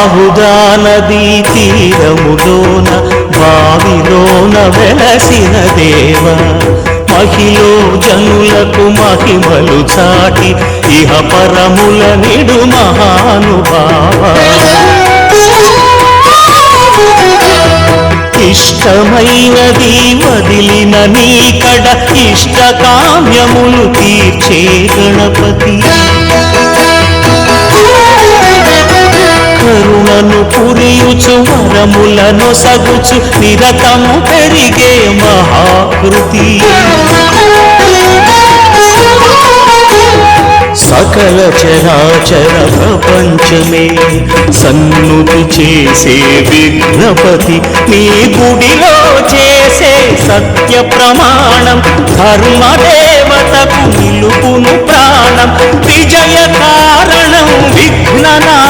బాహుదా నదీ తీరములోన బావిలోన వెలసిన దేవ మహిలో జనులకు మహిమలు చాటి ఇహ పరముల నిడు మహానుభావ ఇష్టమైనది వదిలిన నీకడ ఇష్టకామ్యములు తీర్చే గణపతి కరుణను పురియుచు వరములను సగుచు నిరతము పెరిగే మహాకృతి సకల చరాచర ప్రపంచమే సన్నుతి చేసే విఘ్నపతి నీ గుడిలో చేసే సత్య ప్రమాణం ధర్మదేవతకు నిలుపును ప్రాణం విజయ కారణం విఘ్ననా